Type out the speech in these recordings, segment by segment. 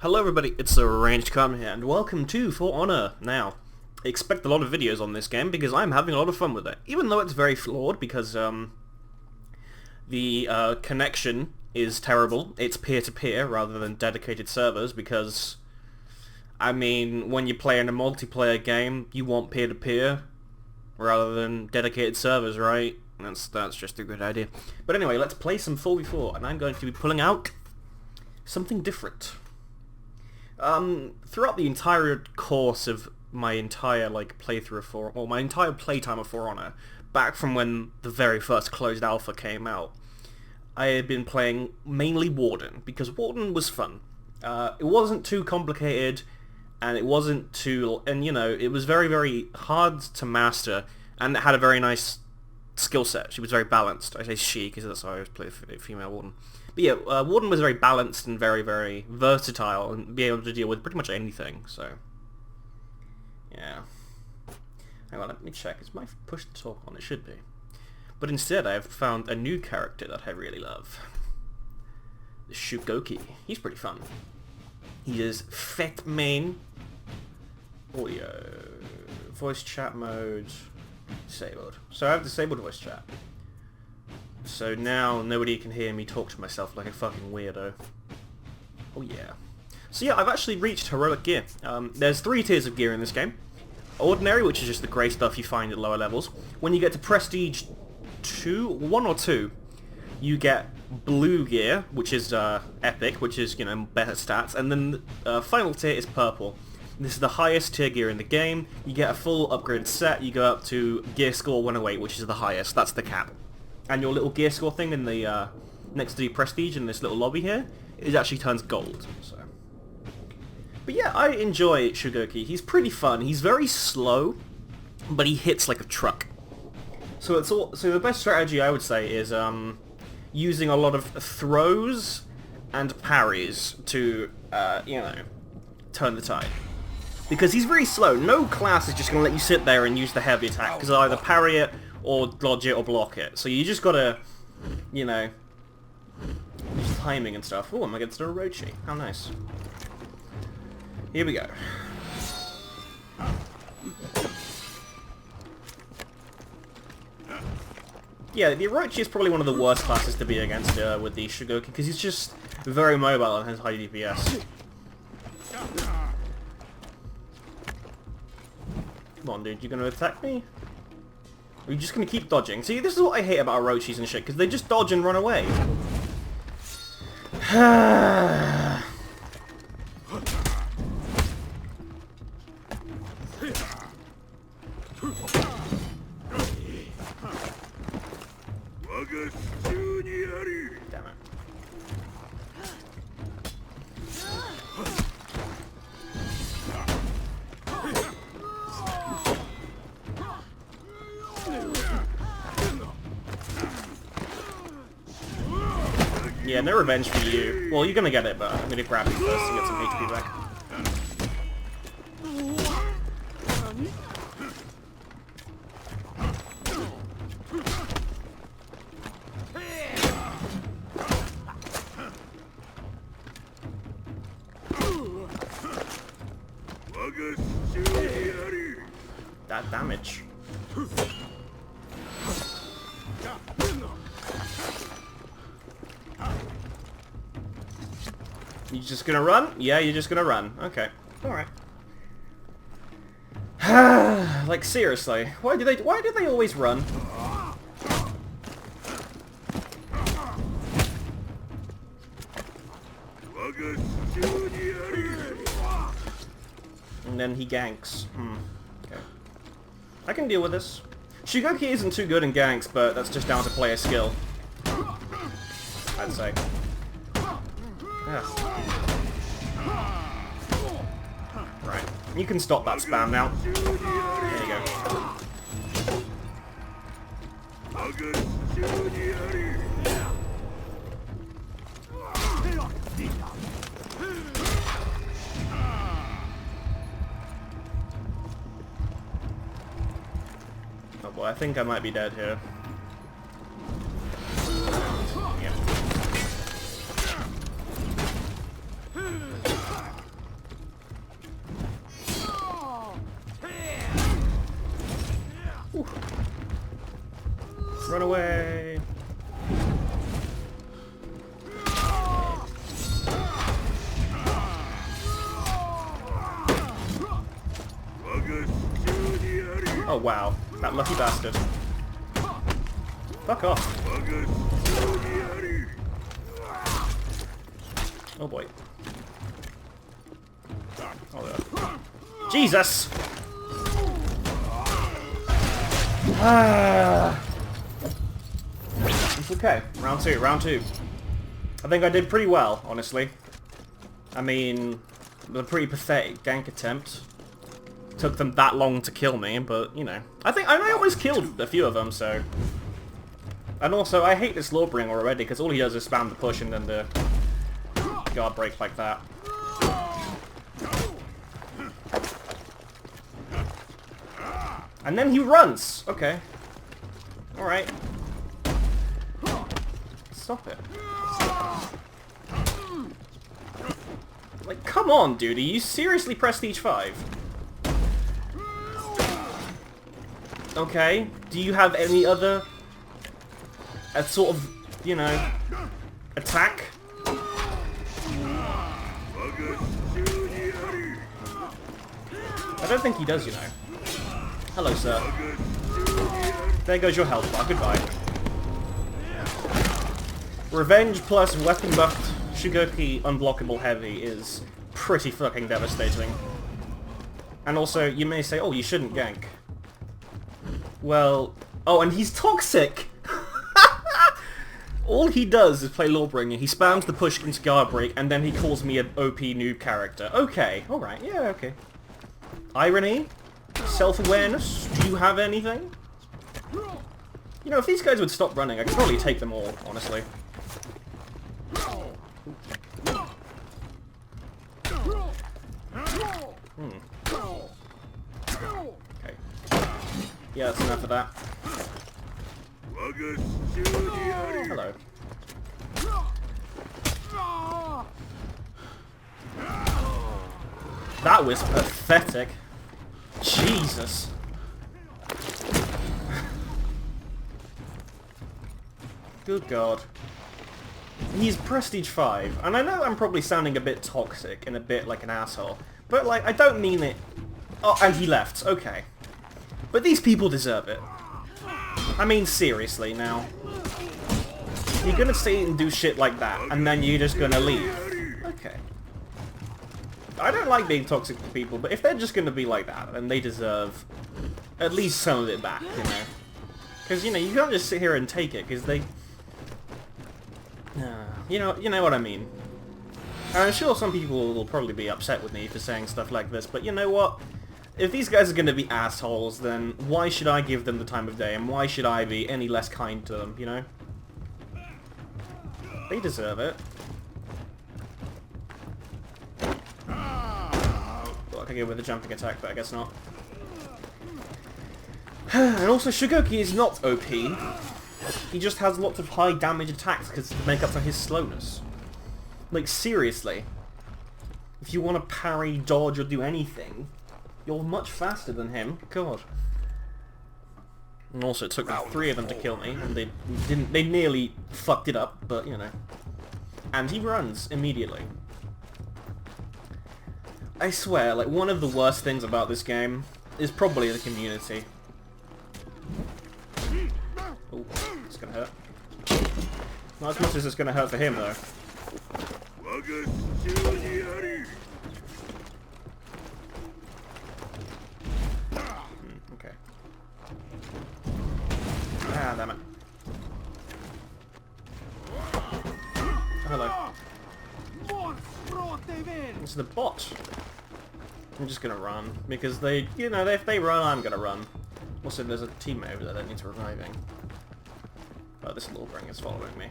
Hello everybody, it's ArrangedKarma here, and welcome to For Honor. Now, expect a lot of videos on this game because I'm having a lot of fun with it. Even though it's very flawed because the connection is terrible. It's peer-to-peer rather than dedicated servers because, I mean, when you play in a multiplayer game, you want peer-to-peer rather than dedicated servers, right? That's just a good idea. But anyway, let's play some 4v4, and I'm going to be pulling out something different. Throughout the entire course of my entire playthrough of my entire playtime of For Honor, back from when the very first closed alpha came out, I had been playing mainly Warden because Warden was fun. It wasn't too complicated, and it wasn't too, and you know, it was very, very hard to master, and it had a very nice skill set. She was very balanced. I say she because that's how I always play a female Warden. But yeah, Warden was very balanced and very, very versatile and be able to deal with pretty much anything, so yeah. Hang on, let me check. Is my push to talk on? It should be. But instead I've found a new character that I really love. The Shugoki. He's pretty fun. He is fat main. Audio. Voice chat mode. Disabled. So I have disabled voice chat. So now nobody can hear me talk to myself like a fucking weirdo. Oh yeah. So yeah, I've actually reached heroic gear. There's 3 tiers of gear in this game. Ordinary, which is just the grey stuff you find at lower levels. When you get to Prestige 1 or 2, you get blue gear, which is epic, which is, you know, better stats. And then the final tier is purple. This is the highest tier gear in the game. You get a full upgraded set. You go up to gear score 108, which is the highest. That's the cap. And your little gear score thing in the next to the prestige in this little lobby here, it actually turns gold. So, but yeah, I enjoy Shugoki. He's pretty fun. He's very slow, but he hits like a truck. So so the best strategy I would say is using a lot of throws and parries to you know, turn the tide. Because he's very slow. No class is just going to let you sit there and use the heavy attack, because they'll either parry it or dodge it or block it. So you just gotta, you know, use timing and stuff. Oh, I'm against a Orochi. How nice. Here we go. Yeah, the Orochi is probably one of the worst classes to be against with the Shugoki, because he's just very mobile and has high DPS. Come on, dude, you gonna attack me? Or are you just gonna keep dodging? See, this is what I hate about Orochis and shit, because they just dodge and run away. Damn it. Yeah, no revenge for you. Well, you're gonna get it, but I'm gonna grab you first to get some HP back. That damage. You just gonna run? Yeah, you're just gonna run. Okay. Alright. Like, seriously. Why do they always run? And then he ganks. Okay. I can deal with this. Shugoki isn't too good in ganks, but that's just down to player skill, I'd say. Yeah. Right. You can stop that spam now. There you go. Oh boy, I think I might be dead here. Yep. Run away! Oh wow, that lucky bastard. Fuck off. Oh boy. Oh, yeah. Jesus! It's okay. Round two, round two. I think I did pretty well, honestly. I mean, it was a pretty pathetic gank attempt. Took them that long to kill me, but, you know. I almost killed a few of them, so... And also, I hate this Lordbringer already, because all he does is spam the push and then the guard break like that. And then he runs! Okay. Alright. Stop it. Like, come on, dude. Are you seriously Prestige 5? Okay. Do you have any other... a sort of, you know... attack? I don't think he does, you know. Hello, sir. There goes your health bar. Goodbye. Revenge plus weapon buffed Shugoki unblockable heavy is pretty fucking devastating. And also, you may say, oh, you shouldn't gank. Well... Oh, and he's toxic! All he does is play Lawbringer. He spams the push into guard break, and then he calls me an OP noob character. Okay, alright, yeah, okay. Irony? Self-awareness? Do you have anything? You know, if these guys would stop running, I could probably take them all, honestly. Okay. Yeah, that's enough of that. Hello. That was pathetic. Jesus. Good God. He's Prestige 5, and I know I'm probably sounding a bit toxic and a bit like an asshole, but like, I don't mean it... Oh, and he left. Okay. But these people deserve it. I mean, seriously, now. You're gonna sit and do shit like that, and then you're just gonna leave. Okay. I don't like being toxic to people, but if they're just gonna be like that, then they deserve at least some of it back, you know? Because, you know, you can't just sit here and take it, because they... you know what I mean. And I'm sure some people will probably be upset with me for saying stuff like this, but you know what? If these guys are going to be assholes, then why should I give them the time of day, and why should I be any less kind to them, you know? They deserve it. Well, I could go with a jumping attack, but I guess not. And also, Shugoki is not OP. He just has lots of high damage attacks because to make up for his slowness. Like, seriously. If you want to parry, dodge, or do anything, you're much faster than him. God. And also, it took 3 of them to kill me, and they nearly fucked it up, but, you know. And he runs immediately. I swear, like, one of the worst things about this game is probably the community. Oh, it's gonna hurt. Not as much as it's gonna hurt for him, though. Okay. Ah, damn it. Hello. It's the bot. I'm just gonna run, because they, you know, if they run, I'm gonna run. Also, there's a teammate over there that needs reviving. Oh, this little ring is following me.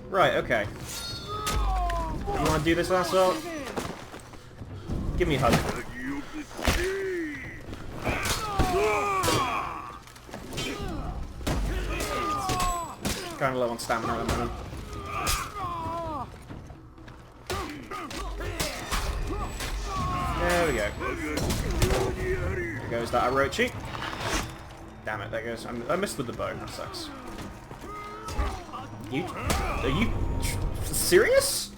Right, okay. You wanna do this, asshole? Give me a hug. Kinda low on stamina at the moment. There we go. There goes that Orochi. Damn it, there goes. I missed with the bow. That sucks. Are you serious?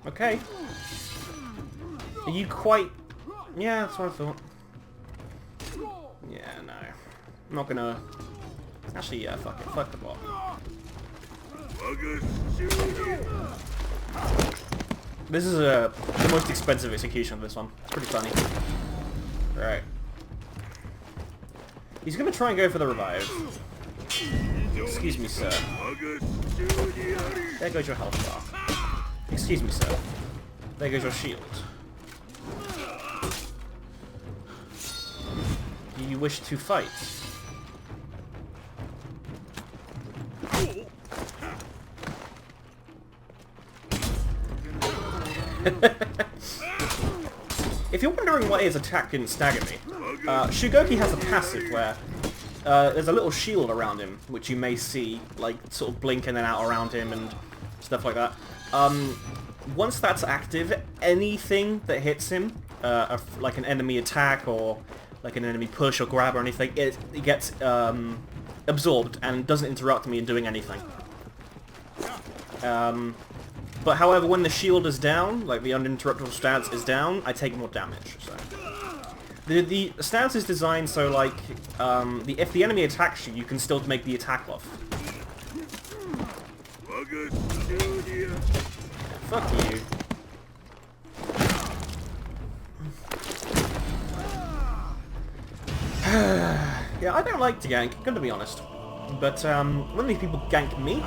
Okay. Are you quite... Yeah, that's what I thought. Yeah, no. I'm not gonna... Actually, yeah, fuck it. Fuck the bot. This is the most expensive execution of this one. It's pretty funny. Right. He's gonna try and go for the revive. Excuse me, sir. There goes your health bar. Excuse me, sir. There goes your shield. Do you wish to fight? If you're wondering why his attack didn't stagger me, Shugoki has a passive where there's a little shield around him, which you may see, like, sort of blink in and out around him and stuff like that. Once that's active, anything that hits him, like an enemy attack or like an enemy push or grab or anything, it gets absorbed and doesn't interrupt me in doing anything. But however, when the shield is down, like the uninterruptible stance is down, I take more damage. So the stance is designed so like if the enemy attacks you, you can still make the attack off. Fuck you. Yeah, I don't like to gank, gonna be honest. But when these people gank me,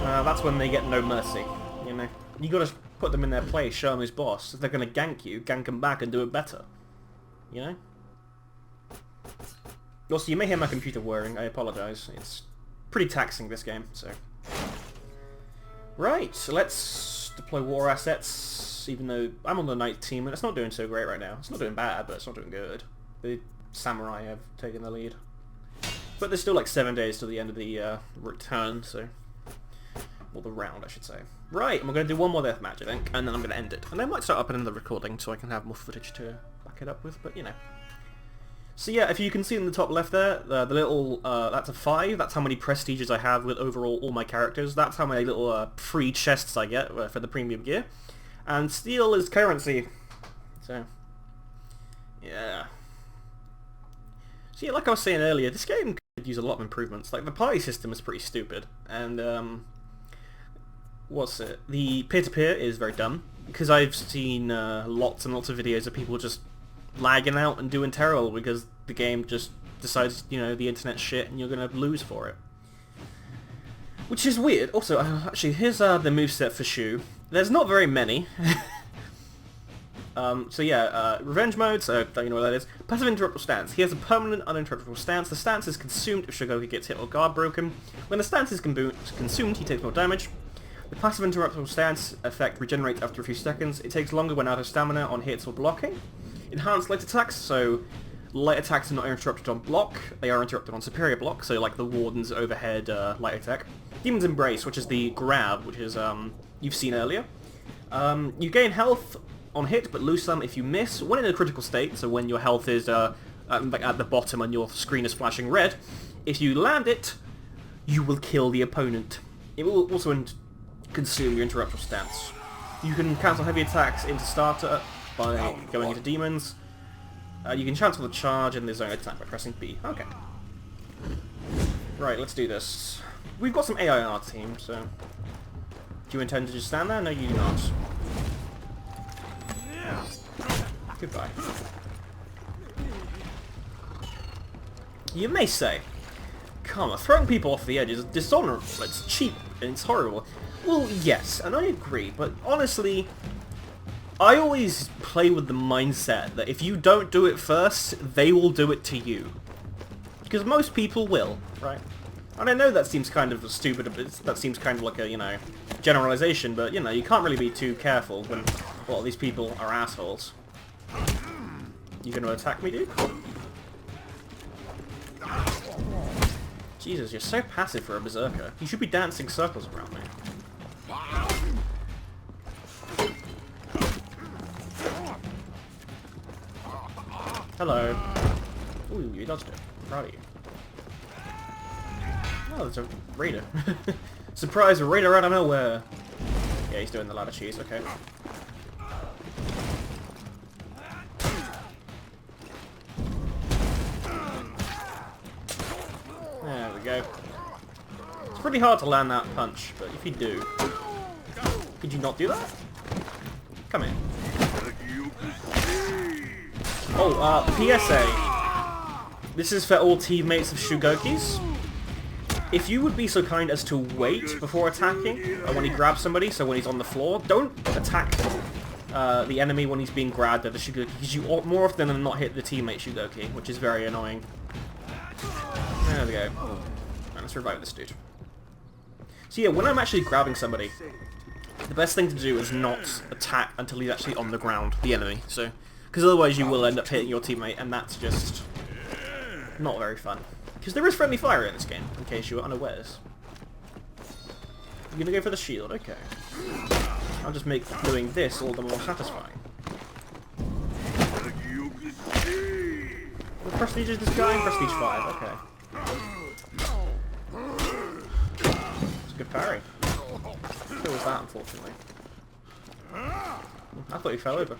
that's when they get no mercy. You know, you gotta put them in their place, show them who's boss. If they're gonna gank you, gank them back and do it better. You know? Also, you may hear my computer whirring, I apologise. It's pretty taxing, this game, so... Right, so let's deploy war assets, even though I'm on the night team and it's not doing so great right now. It's not doing bad, but it's not doing good. The samurai have taken the lead. But there's still like 7 days till the end of the return, so... Or the round, I should say. Right, and we're going to do one more deathmatch, I think, and then I'm going to end it. And I might start up another recording so I can have more footage to back it up with, but you know. So yeah, if you can see in the top left there, the little, that's a 5, that's how many prestiges I have with overall all my characters. That's how many little free chests I get for the premium gear. And steel is currency. So, yeah. So yeah, like I was saying earlier, this game could use a lot of improvements. Like, the party system is pretty stupid, and, what's it? The peer-to-peer is very dumb, because I've seen lots and lots of videos of people just lagging out and doing terrible because the game just decides, you know, the internet's shit and you're gonna lose for it. Which is weird. Also, actually, here's the moveset for Shu. There's not very many. So yeah, revenge mode, so don't you know what that is. Passive interruptible stance. He has a permanent uninterruptible stance. The stance is consumed if Shugoki gets hit or guard broken. When the stance is consumed, he takes more damage. The passive interruptible stance effect regenerates after a few seconds. It takes longer when out of stamina on hits or blocking. Enhanced light attacks, so light attacks are not interrupted on block, they are interrupted on superior block, so like the Warden's overhead light attack. Demon's Embrace, which is the grab, which is you've seen earlier. You gain health on hit, but lose some if you miss. When in a critical state, so when your health is like at the bottom and your screen is flashing red, if you land it, you will kill the opponent. It will also consume your interruptible stance. You can cancel heavy attacks into starter by going into demons. You can cancel the charge in the zone attack by pressing B. Okay. Right, let's do this. We've got some AI on our team, so... Do you intend to just stand there? No, you do not. Goodbye. You may say, Karma, throwing people off the edge is dishonorable, it's cheap, and it's horrible. Well, yes, and I agree, but honestly, I always play with the mindset that if you don't do it first, they will do it to you. Because most people will, right? And I know that seems kind of stupid, that seems kind of like a, you know, generalization, but, you know, you can't really be too careful when a lot of these people are assholes. You gonna attack me, dude? Jesus, you're so passive for a berserker. You should be dancing circles around me. Hello. Ooh, you dodged it. I'm proud of you. Oh, there's a raider. Surprise, a raider out of nowhere! Yeah, he's doing the ladder cheese, okay. There we go. It's pretty hard to land that punch, but if you do... Could you not do that? Come in. Oh, PSA. This is for all teammates of Shugoki's. If you would be so kind as to wait before attacking when he grabs somebody, so when he's on the floor, don't attack the enemy when he's being grabbed at the Shugoki, because you more often than not hit the teammate Shugoki, which is very annoying. There we go. Right, let's revive this dude. So yeah, when I'm actually grabbing somebody, the best thing to do is not attack until he's actually on the ground, the enemy. So, because otherwise you will end up hitting your teammate, and that's just not very fun. Because there is friendly fire in this game, in case you were unawares. You're gonna go for the shield, okay. I'll just make doing this all the more satisfying. What prestige is this guy? Prestige 5, okay. It's a good parry. What was that, unfortunately? I thought he fell over.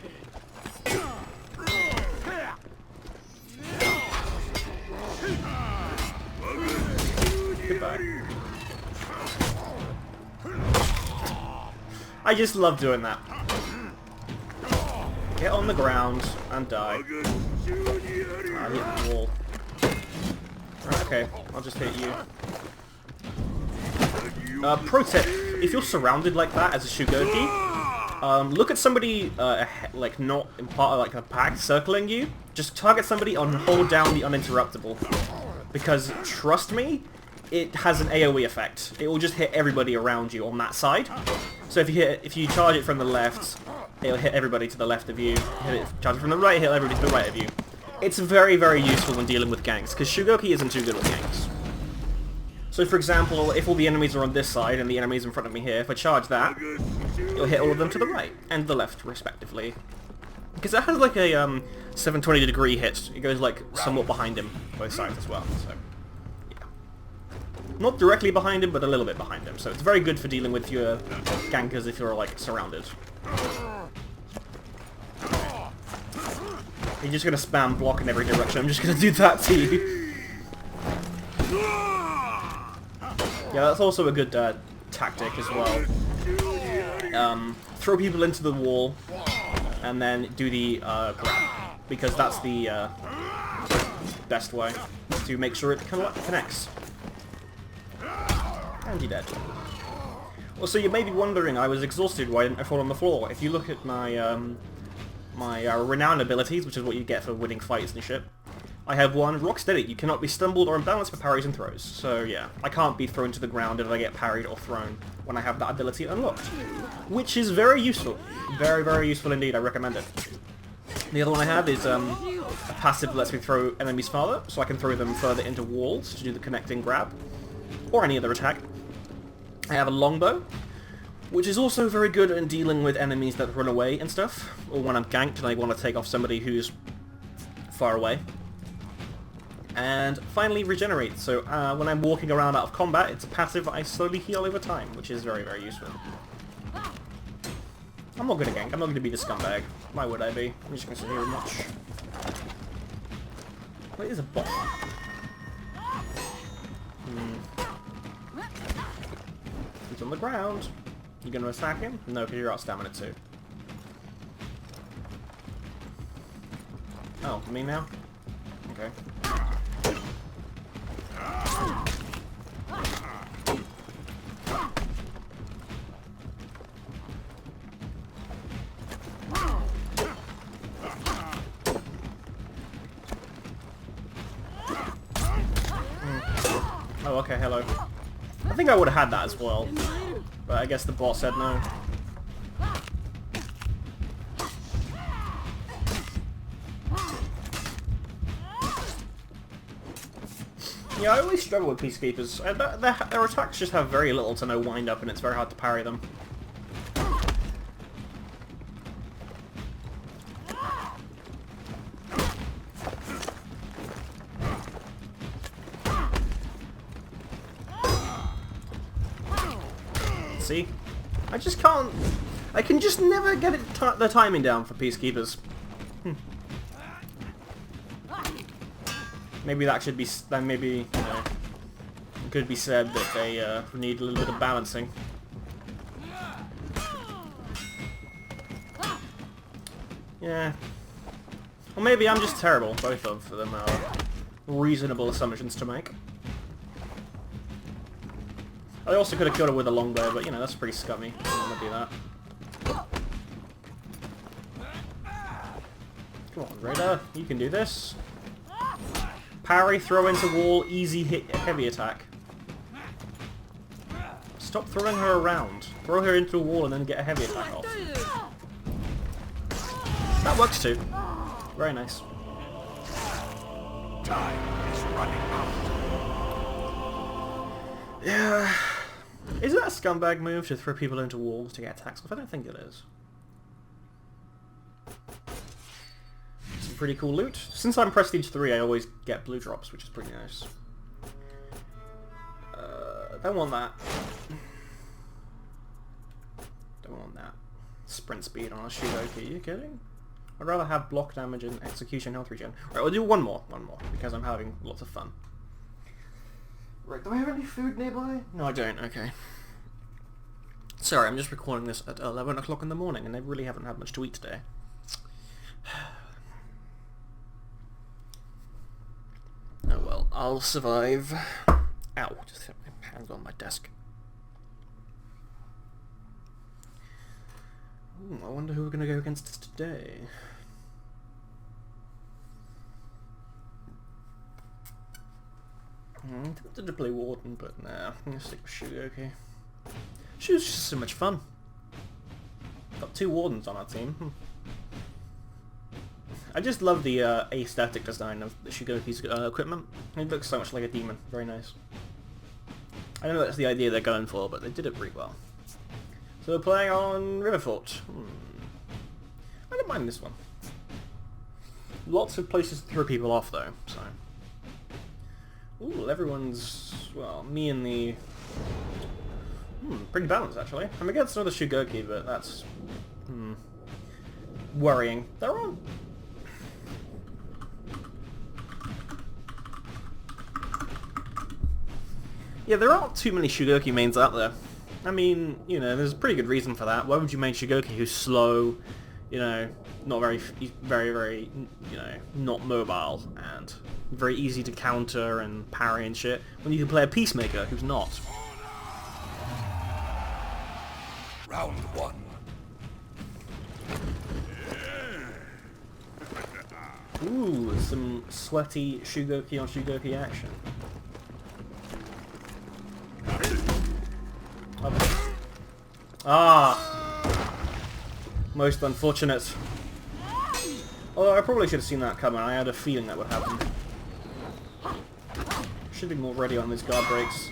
Goodbye. I just love doing that. Get on the ground and die. I hit the wall. Right, okay, I'll just hit you. Pro tip, if you're surrounded like that as a Shugoki, look at somebody like not in part of like a pack circling you. Just target somebody and hold down the uninterruptible. Because trust me, it has an AoE effect. It will just hit everybody around you on that side. So if you charge it from the left, it'll hit everybody to the left of you. Charge it from the right, hit everybody to the right of you. It's very, very useful when dealing with ganks, because Shugoki isn't too good with ganks. So for example, if all the enemies are on this side and the enemies in front of me here, if I charge that, it'll hit all of them to the right and the left, respectively. Because it has like a 720 degree hit. It goes like somewhat behind him, both sides as well. So yeah, not directly behind him, but a little bit behind him. So it's very good for dealing with your gankers if you're like surrounded. You're just gonna spam block in every direction. I'm just gonna do that to you. Yeah, that's also a good tactic as well. Throw people into the wall, and then do the grab, because that's the best way to make sure it connects. And you're dead. Well, so you may be wondering, I was exhausted, why didn't I fall on the floor? If you look at my my renown abilities, which is what you get for winning fights and shit, I have one, Rock Steady. You cannot be stumbled or imbalanced for parries and throws. So yeah, I can't be thrown to the ground if I get parried or thrown when I have that ability unlocked. Which is very useful. Very, very useful indeed, I recommend it. The other one I have is a passive that lets me throw enemies farther, so I can throw them further into walls to do the connecting grab, or any other attack. I have a longbow, which is also very good in dealing with enemies that run away and stuff, or when I'm ganked and I want to take off somebody who's far away. And finally, regenerate. So when I'm walking around out of combat, it's a passive I slowly heal over time, which is very, very useful. I'm not going to gank. I'm not going to be the scumbag. Why would I be? I'm just going to sit here and watch. What is a bot? He's on the ground. You going to attack him? No, because you're out stamina too. Oh, me now? Okay. Oh, okay, hello. I think I would have had that as well, but I guess the boss said no. Yeah, I always struggle with Peacekeepers. Their attacks just have very little to no wind-up, and it's very hard to parry them. See? I just can't... I can just never get the timing down for Peacekeepers. Maybe that should be... maybe, you know... It could be said that they need a little bit of balancing. Yeah. Or maybe I'm just terrible. Both of them are reasonable assumptions to make. I also could have killed her with a longbow, but you know, that's pretty scummy. I don't want to do that. Come on, Raider. You can do this. Parry, throw into wall, easy hit, heavy attack. Stop throwing her around. Throw her into a wall and then get a heavy attack off. That works too. Very nice. Time is running out. Yeah. Is that a scumbag move to throw people into walls to get attacks off? I don't think it is. Some pretty cool loot. Since I'm Prestige 3, I always get blue drops, which is pretty nice. Don't want that. Don't want that. Sprint speed on a Shugoki, are you kidding? I'd rather have block damage and execution health regen. Right, we'll do one more, because I'm having lots of fun. Right, do I have any food nearby? No, I don't, okay. Sorry, I'm just recording this at 11 o'clock in the morning, and I really haven't had much to eat today. Oh well, I'll survive. Ow, just hit my hands on my desk. Ooh, I wonder who we're going to go against today. I'm tempted to play Warden, but nah, I'm going to stick with Shugoki. She was just so much fun. Got 2 Wardens on our team. I just love the aesthetic design of the Shugoki's equipment. It looks so much like a demon. Very nice. I know that's the idea they're going for, but they did it pretty well. So we're playing on Riverfort. I don't mind this one. Lots of places to throw people off though, so... Ooh, everyone's... well, me and the... pretty balanced actually. I'm against another Shugoki, but that's... worrying. They're on... yeah, there aren't too many Shugoki mains out there. I mean, you know, there's a pretty good reason for that. Why would you main Shugoki who's slow, you know, not very, very, you know, not mobile, and very easy to counter and parry and shit, when you can play a Peacemaker who's not? Round 1. Ooh, some sweaty Shugoki on Shugoki action. Ah! Most unfortunate. Although I probably should have seen that coming. I had a feeling that would happen. Should be more ready on these guard breaks.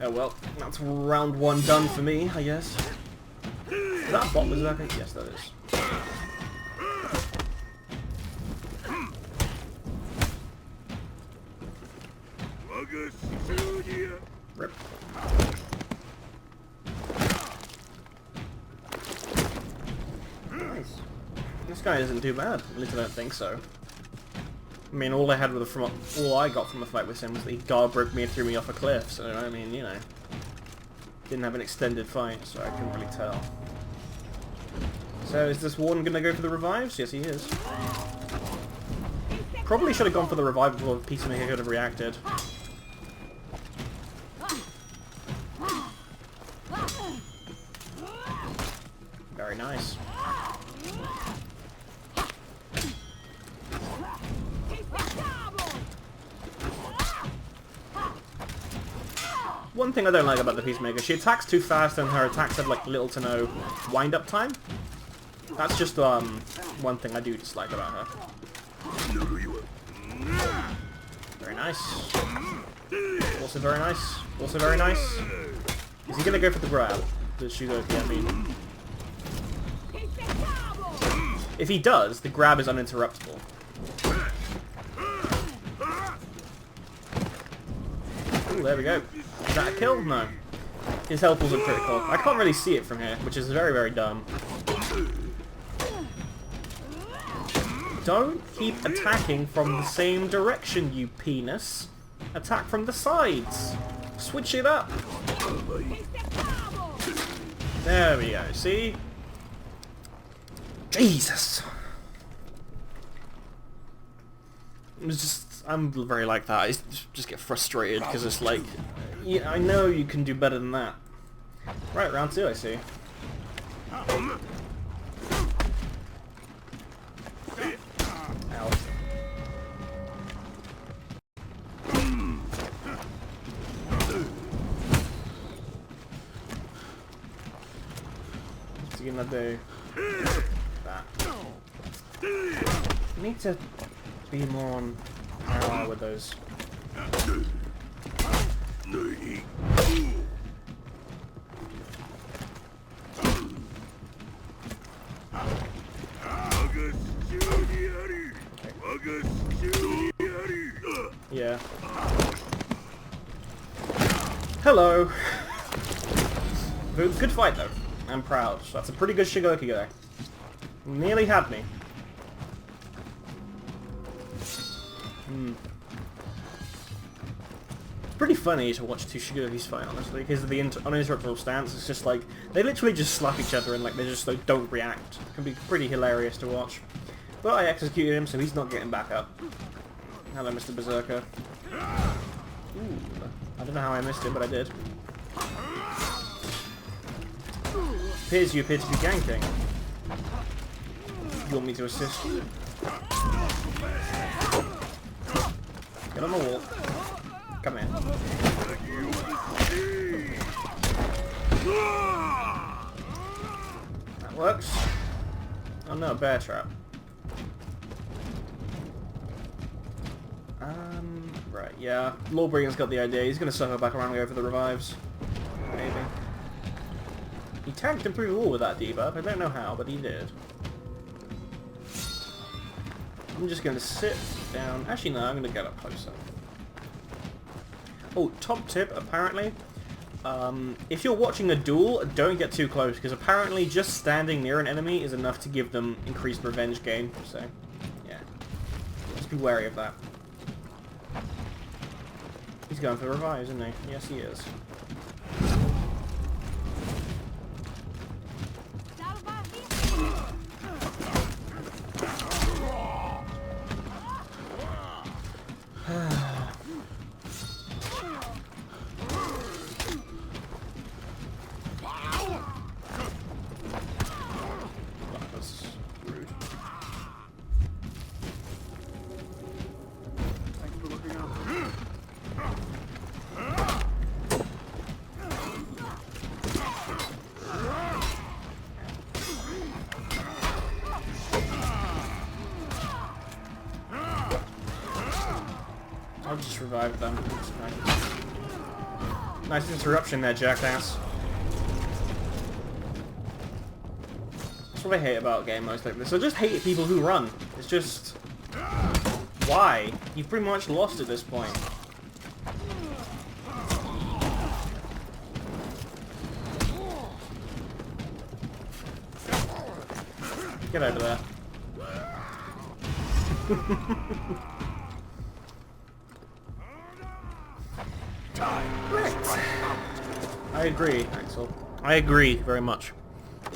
Oh well, that's round 1 done for me, I guess. Is that a bot berserker? Yes, that is. Rip. Nice. This guy isn't too bad. At least I don't think so. I mean, all I got from the fight with him was that he guard broke me and threw me off a cliff. So I mean, you know, didn't have an extended fight, so I couldn't really tell. So is this Warden gonna go for the revives? Yes, he is. Probably should have gone for the revive before Peacemaker could have reacted. Very nice. One thing I don't like about the Peacemaker, she attacks too fast and her attacks have like little to no wind-up time. That's just one thing I do dislike about her. Very nice. Also very nice. Also very nice. Is he gonna go for the grab? The Shugoki, I mean. If he does, the grab is uninterruptible. Ooh, there we go. Is that a kill? No. His health wasn't critical. I can't really see it from here, which is very, very dumb. Don't keep attacking from the same direction, you penis. Attack from the sides. Switch it up. There we go, see? Jesus! I'm very like that. I just get frustrated because it's like, yeah, I know you can do better than that. Right, round 2, I see. Ow. What's he gonna do? That. I need to be more on parallel with those. Yeah. Hello. Good fight though. I'm proud. That's a pretty good Shugoki there. Nearly had me. It's pretty funny to watch two Shugokis fight, honestly, because of the uninterruptible stance. It's just like they literally just slap each other and like they just like don't react. It can be pretty hilarious to watch. But I executed him, so he's not getting back up. Hello, Mr. Berserker. Ooh, I don't know how I missed it, but I did. Appears you appear to be ganking. You want me to assist you? Get on the wall. Come in. That works. Oh no, bear trap. Right, yeah. Lawbringer's got the idea. He's gonna circle back around and go for the revives. Maybe. He tanked him through the wall with that debuff. I don't know how, but he did. I'm just gonna sit down. Actually, no, I'm gonna get up closer. Oh, top tip, apparently. If you're watching a duel, don't get too close, because apparently just standing near an enemy is enough to give them increased revenge gain, so, yeah. Just be wary of that. He's going for the revives, isn't he? Yes, he is. I'll just revive them. It's fine. Nice interruption there, jackass. That's what I hate about game modes like this. I just hate people who run. It's just... why? You've pretty much lost at this point. Get over there. Right. I agree, Axel. I agree very much.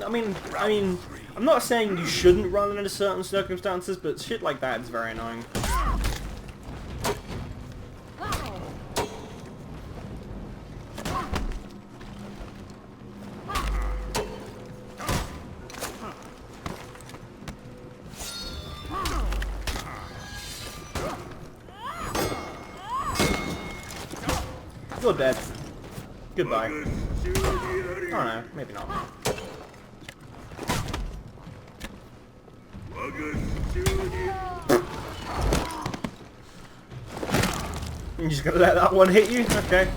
I mean, I'm not saying you shouldn't run under certain circumstances, but shit like that is very annoying. You're dead. Goodbye. Oh no, maybe not. You're just gonna let that one hit you? Okay.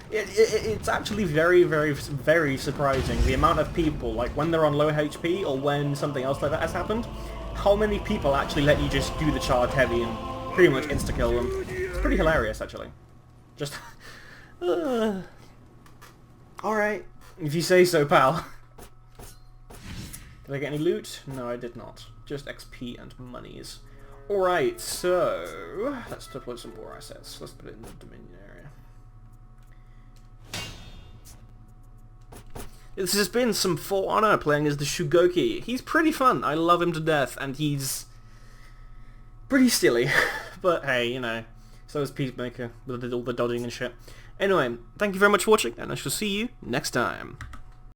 It's actually very, very, very surprising the amount of people, like when they're on low HP or when something else like that has happened, how many people actually let you just do the charge heavy and pretty much insta-kill them. pretty hilarious, actually. Just... Alright. If you say so, pal. Did I get any loot? No, I did not. Just XP and monies. Alright, so... let's deploy some more assets. Let's put it in the Dominion area. This has been some For Honor playing as the Shugoki. He's pretty fun. I love him to death, and he's... pretty silly. But hey, you know, so is Peacemaker with all the dodging and shit. Anyway, thank you very much for watching, and I shall see you next time.